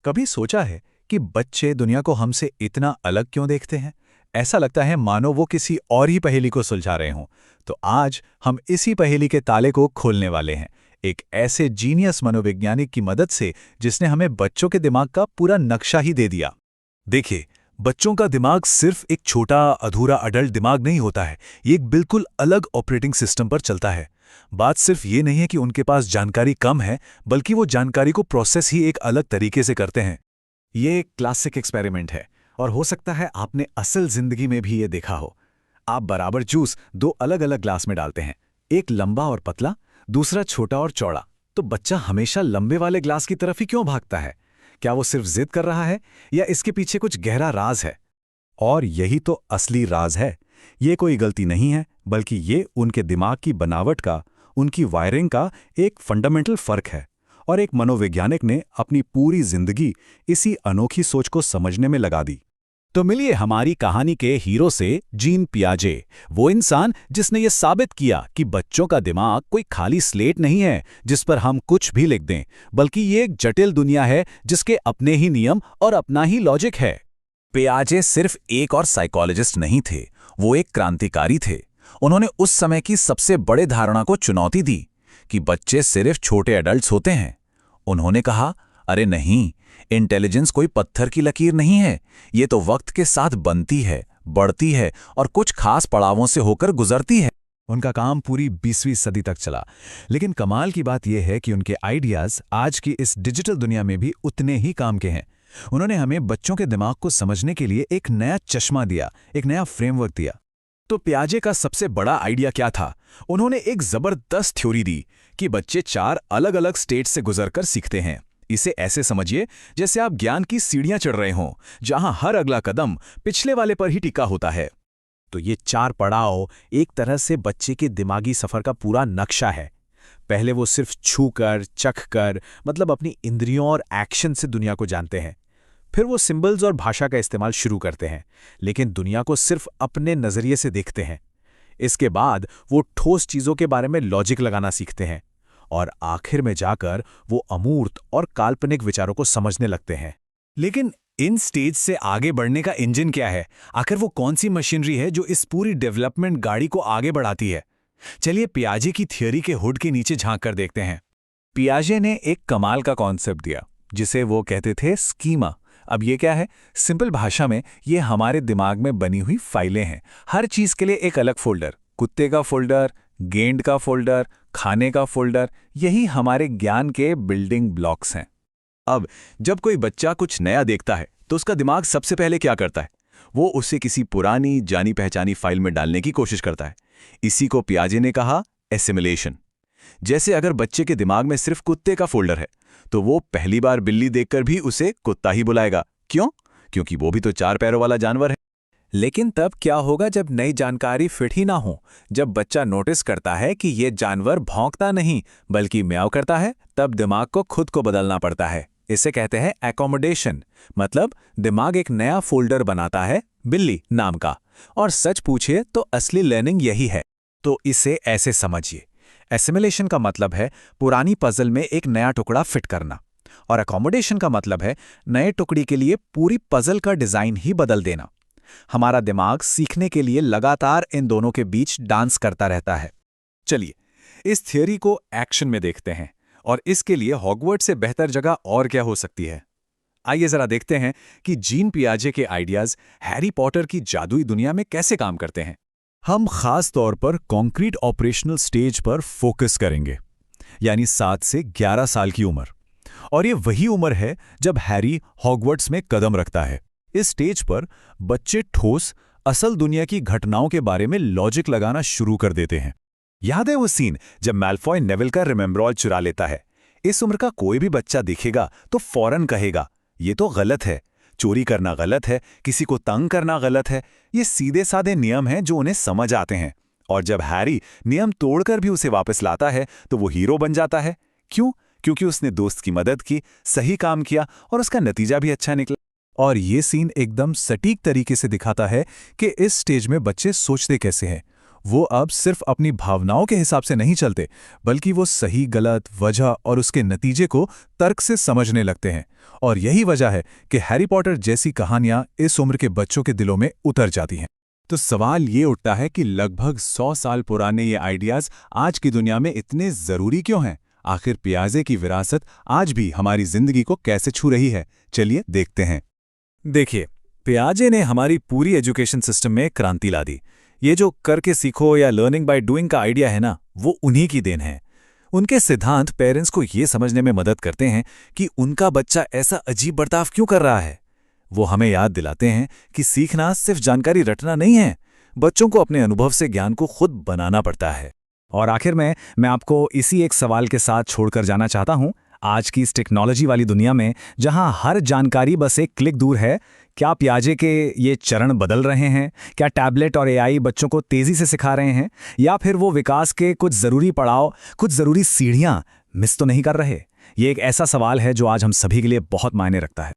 कभी सोचा है कि बच्चे दुनिया को हमसे इतना अलग क्यों देखते हैं? ऐसा लगता है मानो वो किसी और ही पहेली को सुलझा रहे हों। तो आज हम इसी पहेली के ताले को खोलने वाले हैं, एक ऐसे जीनियस मनोवैज्ञानिक की मदद से जिसने हमें बच्चों के दिमाग का पूरा नक्शा ही दे दिया। देखिए, बच्चों का दिमाग सिर्फ एक छोटा अधूरा अडल्ट दिमाग नहीं होता है, ये एक बिल्कुल अलग ऑपरेटिंग सिस्टम पर चलता है। बात सिर्फ ये नहीं है कि उनके पास जानकारी कम है, बल्कि वो जानकारी को प्रोसेस ही एक अलग तरीके से करते हैं। ये एक क्लासिक एक्सपेरिमेंट है और हो सकता है आपने असल जिंदगी में भी ये देखा हो। आप बराबर जूस दो अलग अलग ग्लास में डालते हैं, एक लंबा और पतला, दूसरा छोटा और चौड़ा। तो बच्चा हमेशा लंबे वाले ग्लास की तरफ ही क्यों भागता है? क्या वो सिर्फ जिद कर रहा है या इसके पीछे कुछ गहरा राज है? और यही तो असली राज है। ये कोई गलती नहीं है, बल्कि ये उनके दिमाग की बनावट का, उनकी वायरिंग का एक फंडामेंटल फर्क है। और एक मनोवैज्ञानिक ने अपनी पूरी जिंदगी इसी अनोखी सोच को समझने में लगा दी। तो मिलिए हमारी कहानी के हीरो से, जीन पियाजे, वो इंसान जिसने ये साबित किया कि बच्चों का दिमाग कोई खाली स्लेट नहीं है जिस पर हम कुछ भी लिख दें, बल्कि ये एक जटिल दुनिया है जिसके अपने ही नियम और अपना ही लॉजिक है। पियाजे सिर्फ एक और साइकोलॉजिस्ट नहीं थे, वो एक क्रांतिकारी थे। उन्होंने उस समय की सबसे बड़े धारणा को चुनौती दी कि बच्चे सिर्फ छोटे एडल्ट्स होते हैं। उन्होंने कहा, अरे नहीं, इंटेलिजेंस कोई पत्थर की लकीर नहीं है, ये तो वक्त के साथ बनती है, बढ़ती है और कुछ खास पड़ावों से होकर गुजरती है। उनका काम पूरी 20वीं सदी तक चला, लेकिन कमाल की बात यह है कि उनके आइडियाज आज की इस डिजिटल दुनिया में भी उतने ही काम के हैं। उन्होंने हमें बच्चों के दिमाग को समझने के लिए एक नया चश्मा दिया, एक नया फ्रेमवर्क दिया। तो पियाजे का सबसे बड़ा आइडिया क्या था? उन्होंने एक जबरदस्त थ्योरी दी कि बच्चे 4 अलग अलग स्टेट से गुजरकर सीखते हैं। इसे ऐसे समझिए जैसे आप ज्ञान की सीढ़ियां चढ़ रहे हों, जहां हर अगला कदम पिछले वाले पर ही टिका होता है। तो ये 4 पड़ाव एक तरह से बच्चे के दिमागी सफर का पूरा नक्शा है। पहले वो सिर्फ छूकर, चखकर, मतलब अपनी इंद्रियों और एक्शन से दुनिया को जानते हैं। फिर वो सिंबल्स और भाषा का इस्तेमाल शुरू करते हैं, लेकिन दुनिया को सिर्फ अपने नजरिए से देखते हैं। इसके बाद वो ठोस चीजों के बारे में लॉजिक लगाना सीखते हैं और आखिर में जाकर वो अमूर्त और काल्पनिक विचारों को समझने लगते हैं। लेकिन इन स्टेज से आगे बढ़ने का इंजन क्या है? आखिर वो कौन सी मशीनरी है जो इस पूरी डेवलपमेंट गाड़ी को आगे बढ़ाती है? चलिए पियाजे की थियोरी के हुड के नीचे झांक कर देखते हैं। पियाजे ने एक कमाल का कॉन्सेप्ट दिया जिसे वो कहते थे स्कीमा। अब ये क्या है? सिंपल भाषा में ये हमारे दिमाग में बनी हुई फाइलें हैं। हर चीज के लिए एक अलग फोल्डर, कुत्ते का फोल्डर, गेंद का फोल्डर, खाने का फोल्डर, यही हमारे ज्ञान के बिल्डिंग ब्लॉक्स हैं। अब जब कोई बच्चा कुछ नया देखता है तो उसका दिमाग सबसे पहले क्या करता है? वो उसे किसी पुरानी जानी पहचानी फाइल में डालने की कोशिश करता है। इसी को पियाजे ने कहा एसिमिलेशन। जैसे अगर बच्चे के दिमाग में सिर्फ कुत्ते का फोल्डर है तो वो पहली बार बिल्ली देखकर भी उसे कुत्ता ही बुलाएगा। क्यों? क्योंकि वो भी तो 4 पैरों वाला जानवर है। लेकिन तब क्या होगा जब नई जानकारी फिट ही ना हो? जब बच्चा नोटिस करता है कि ये जानवर भौंकता नहीं बल्कि म्याऊ करता है, तब दिमाग को खुद को बदलना पड़ता है। इसे कहते हैं एकोमोडेशन। मतलब दिमाग एक नया फोल्डर बनाता है, बिल्ली नाम का। और सच पूछिए तो असली लर्निंग यही है। तो इसे ऐसे समझिए, एसिमिलेशन का मतलब है पुरानी पजल में एक नया टुकड़ा फिट करना, और एकोमोडेशन का मतलब है नए टुकड़ी के लिए पूरी पजल का डिजाइन ही बदल देना। हमारा दिमाग सीखने के लिए लगातार इन दोनों के बीच डांस करता रहता है। चलिए इस थियोरी को एक्शन में देखते हैं, और इसके लिए हॉगवर्ट्स से बेहतर जगह और क्या हो सकती है। आइए जरा देखते हैं कि जीन पियाजे के आइडियाज हैरी पॉटर की जादुई दुनिया में कैसे काम करते हैं। हम खास तौर पर कॉन्क्रीट ऑपरेशनल स्टेज पर फोकस करेंगे, यानी 7 से 11 साल की उम्र। और ये वही उम्र है जब हैरी हॉगवर्ट्स में कदम रखता है। इस स्टेज पर बच्चे ठोस असल दुनिया की घटनाओं के बारे में लॉजिक लगाना शुरू कर देते हैं। याद है वो सीन जब मैल्फॉय नेविल का रिमेम्बरॉल चुरा लेता है? इस उम्र का कोई भी बच्चा दिखेगा तो फौरन कहेगा, ये तो गलत है, चोरी करना गलत है, किसी को तंग करना गलत है। ये सीधे साधे नियम हैं जो उन्हें समझ आते हैं। और जब हैरी नियम तोड़कर भी उसे वापस लाता है तो वो हीरो बन जाता है। क्यों? क्योंकि उसने दोस्त की मदद की, सही काम किया और उसका नतीजा भी अच्छा निकला। और ये सीन एकदम सटीक तरीके से दिखाता है कि इस स्टेज में बच्चे सोचते कैसे हैं। वो अब सिर्फ अपनी भावनाओं के हिसाब से नहीं चलते, बल्कि वो सही गलत वजह और उसके नतीजे को तर्क से समझने लगते हैं। और यही वजह है कि हैरी पॉटर जैसी कहानियां इस उम्र के बच्चों के दिलों में उतर जाती हैं। तो सवाल ये उठता है कि लगभग 100 साल पुराने ये आइडियाज आज की दुनिया में इतने ज़रूरी क्यों हैं? आखिर पियाजे की विरासत आज भी हमारी जिंदगी को कैसे छू रही है? चलिए देखते हैं। देखिए, पियाजे ने हमारी पूरी एजुकेशन सिस्टम में क्रांति ला दी। ये जो करके सीखो या लर्निंग बाय डूइंग का आइडिया है ना, वो उन्हीं की देन है। उनके सिद्धांत पेरेंट्स को ये समझने में मदद करते हैं कि उनका बच्चा ऐसा अजीब बर्ताव क्यों कर रहा है। वो हमें याद दिलाते हैं कि सीखना सिर्फ जानकारी रटना नहीं है, बच्चों को अपने अनुभव से ज्ञान को खुद बनाना पड़ता है। और आखिर में मैं आपको इसी एक सवाल के साथ छोड़कर जाना चाहता हूं। आज की इस टेक्नोलॉजी वाली दुनिया में जहां हर जानकारी बस एक क्लिक दूर है, क्या पियाजे के ये चरण बदल रहे हैं? क्या टैबलेट और एआई बच्चों को तेजी से सिखा रहे हैं, या फिर वो विकास के कुछ ज़रूरी पड़ाव, कुछ ज़रूरी सीढ़ियां मिस तो नहीं कर रहे? ये एक ऐसा सवाल है जो आज हम सभी के लिए बहुत मायने रखता है।